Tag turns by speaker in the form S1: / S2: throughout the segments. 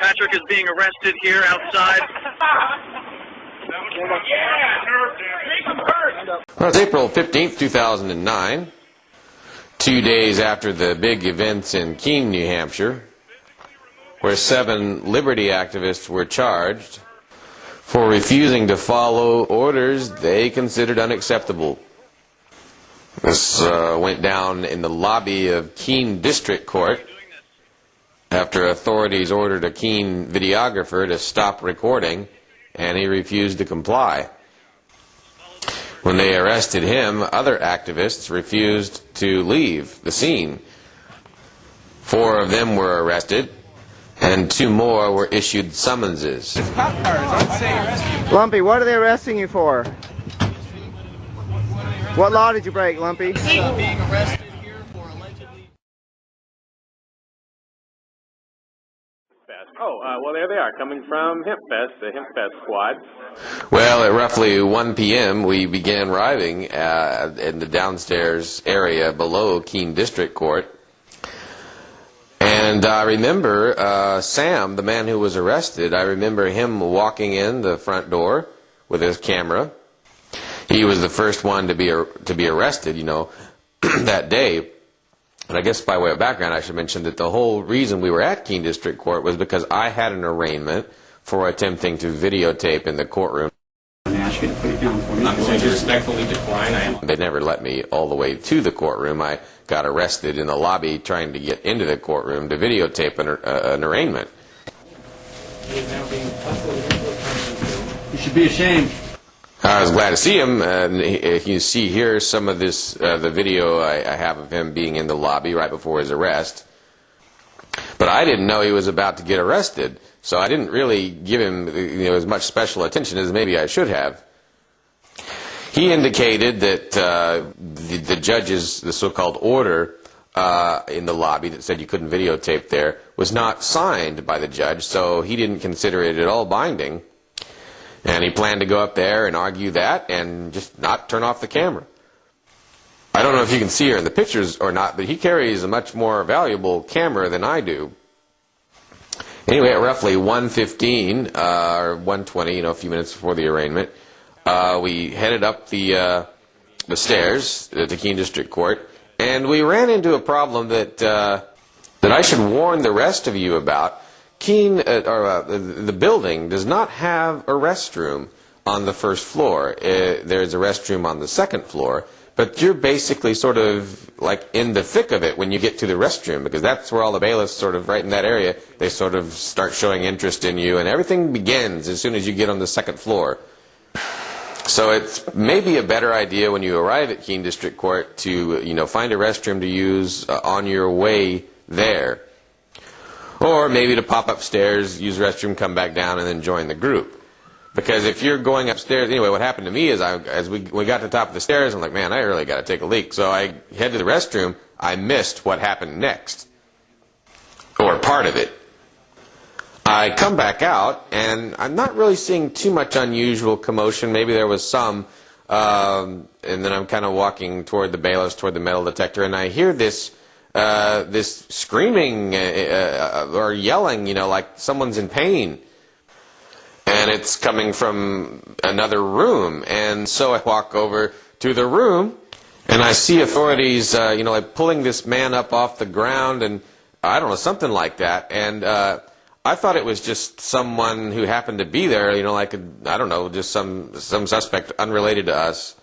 S1: Patrick is being arrested here outside.
S2: Well, it's April 15th, 2009, 2 days after the big events in Keene, New Hampshire, where 7 liberty activists were charged for refusing to follow orders they considered unacceptable. This went down in the lobby of Keene District Court after authorities ordered a Keene videographer to stop recording, and he refused to comply. When they arrested him, other activists refused to leave the scene. 4 of them were arrested, and 2 more were issued summonses.
S3: Lumpy, what are they arresting you for? What law did you break, Lumpy?
S4: Being arrested here for allegedly...
S5: Well, there they are, coming from HempFest, the HempFest squad.
S2: Well, at roughly 1 p.m., we began arriving in the downstairs area below Keene District Court. And I remember Sam, the man who was arrested, I remember him walking in the front door with his camera. He was the first one to be arrested, you know, that day. And I guess by way of background, I should mention that the whole reason we were at Keene District Court was because I had an arraignment for attempting to videotape in the courtroom.
S6: I'm going to ask you to put it down for me.
S5: I'm going to respectfully decline.
S2: They never let me all the way to the courtroom. I got arrested in the lobby trying to get into the courtroom to videotape an arraignment.
S6: You should be ashamed.
S2: I was glad to see him. If you see here some of this, the video I have of him being in the lobby right before his arrest. But I didn't know he was about to get arrested, so I didn't really give him as much special attention as maybe I should have. He indicated that the judge's, the so-called order in the lobby that said you couldn't videotape there was not signed by the judge, so he didn't consider it at all binding. And he planned to go up there and argue that and just not turn off the camera. I don't know if you can see her in the pictures or not, but he carries a much more valuable camera than I do. Anyway, at roughly 1:15 or 1:20, a few minutes before the arraignment, we headed up the stairs to Keene District Court, and we ran into a problem that I should warn the rest of you about. Keene, the building does not have a restroom on the first floor. There's a restroom on the second floor, but you're basically sort of like in the thick of it when you get to the restroom, because that's where all the bailiffs sort of right in that area, they sort of start showing interest in you, and everything begins as soon as you get on the second floor. So it's maybe a better idea when you arrive at Keene District Court to, find a restroom to use on your way there. Or maybe to pop upstairs, use the restroom, come back down, and then join the group. Because if you're going upstairs, anyway, what happened to me is as we got to the top of the stairs, I'm like, man, I really got to take a leak. So I head to the restroom. I missed what happened next, or part of it. I come back out, and I'm not really seeing too much unusual commotion. Maybe there was some. And then I'm kind of walking toward the bailiffs, toward the metal detector, and I hear this screaming or yelling, like someone's in pain. And it's coming from another room. And so I walk over to the room, and I see authorities, like pulling this man up off the ground, and I don't know, something like that. And I thought it was just someone who happened to be there, I don't know, just some suspect unrelated to us.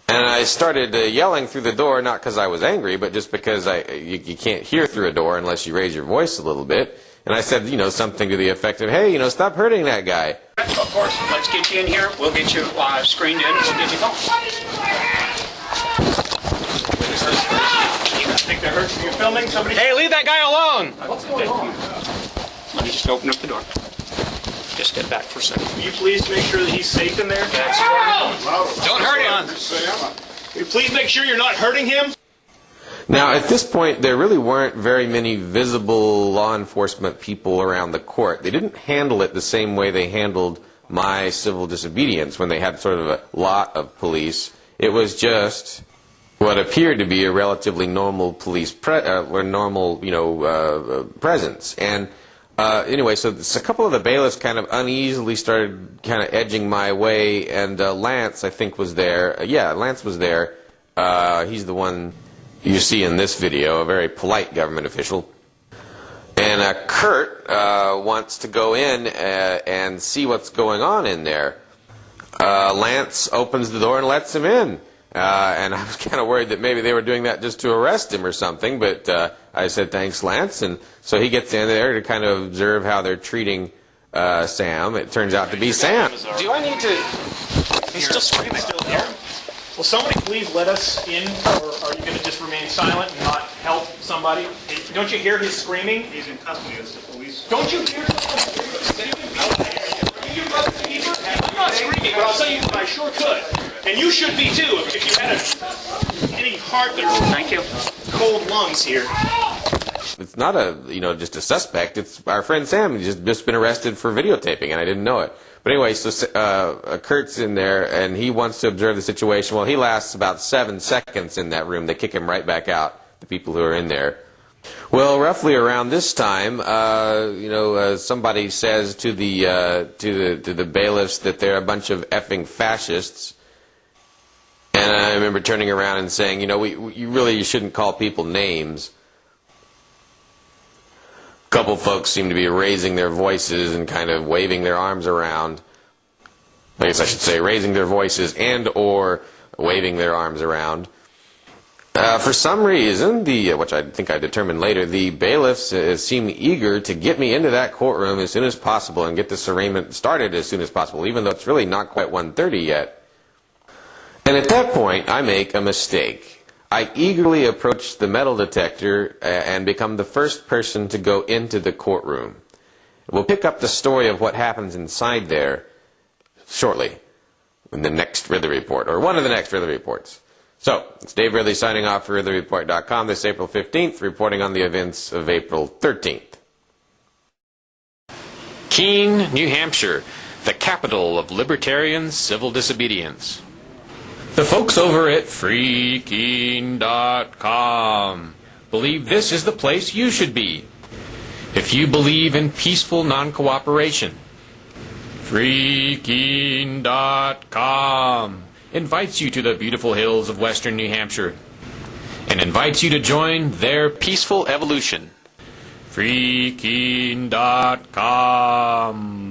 S2: And I started yelling through the door, not because I was angry, but just because you can't hear through a door unless you raise your voice a little bit. And I said, something to the effect of, hey, stop hurting that guy.
S7: Of course, let's get you in here. We'll get you screened in. We'll get you going. You think that hurts? You're filming? Somebody? Hey, leave that guy alone! What's going on? Let me just open up the door. Just step back for a second. Will you please make sure that he's safe in there? Don't hurt him! Will you please make sure you're not hurting him?
S2: Now, at this point, there really weren't very many visible law enforcement people around the court. They didn't handle it the same way they handled my civil disobedience when they had sort of a lot of police. It was just what appeared to be a relatively normal police presence. And Anyway, so a couple of the bailiffs kind of uneasily started kind of edging my way, and Lance, I think, was there. Yeah, Lance was there. He's the one you see in this video, a very polite government official. And Kurt wants to go in and see what's going on in there. Lance opens the door and lets him in. And I was kind of worried that maybe they were doing that just to arrest him or something, but I said, thanks, Lance. And so he gets in there to kind of observe how they're treating Sam. It turns out to be Sam.
S7: Do I need to... He's still screaming. Still here? Will somebody please let us in, or are you going to just remain silent and not help somebody? Don't you hear his screaming? He's in custody of the police. Don't you hear him? I'm not screaming, but I'll tell you what, I sure could. And you should be too, if you had any heart or cold lungs here.
S2: It's not just a suspect. It's our friend Sam. He's just been arrested for videotaping, and I didn't know it. But anyway, so Kurt's in there, and he wants to observe the situation. Well, he lasts about 7 seconds in that room. They kick him right back out, the people who are in there. Well, roughly around this time, somebody says to the bailiffs that they're a bunch of effing fascists. And I remember turning around and saying, you shouldn't call people names. A couple folks seem to be raising their voices and kind of waving their arms around. I guess I should say raising their voices and or waving their arms around. For some reason, which I think I determined later, the bailiffs seem eager to get me into that courtroom as soon as possible and get this arraignment started as soon as possible, even though it's really not quite 1:30 yet. And at that point, I make a mistake. I eagerly approach the metal detector and become the first person to go into the courtroom. We'll pick up the story of what happens inside there shortly in the next Ridley Report, or one of the next Ridley Reports. So, it's Dave Ridley signing off for RidleyReport.com this April 15th, reporting on the events of April 13th.
S8: Keene, New Hampshire, the capital of libertarian civil disobedience. The folks over at freekeene.com believe this is the place you should be if you believe in peaceful non-cooperation. freekeene.com invites you to the beautiful hills of western New Hampshire and invites you to join their peaceful evolution. freekeene.com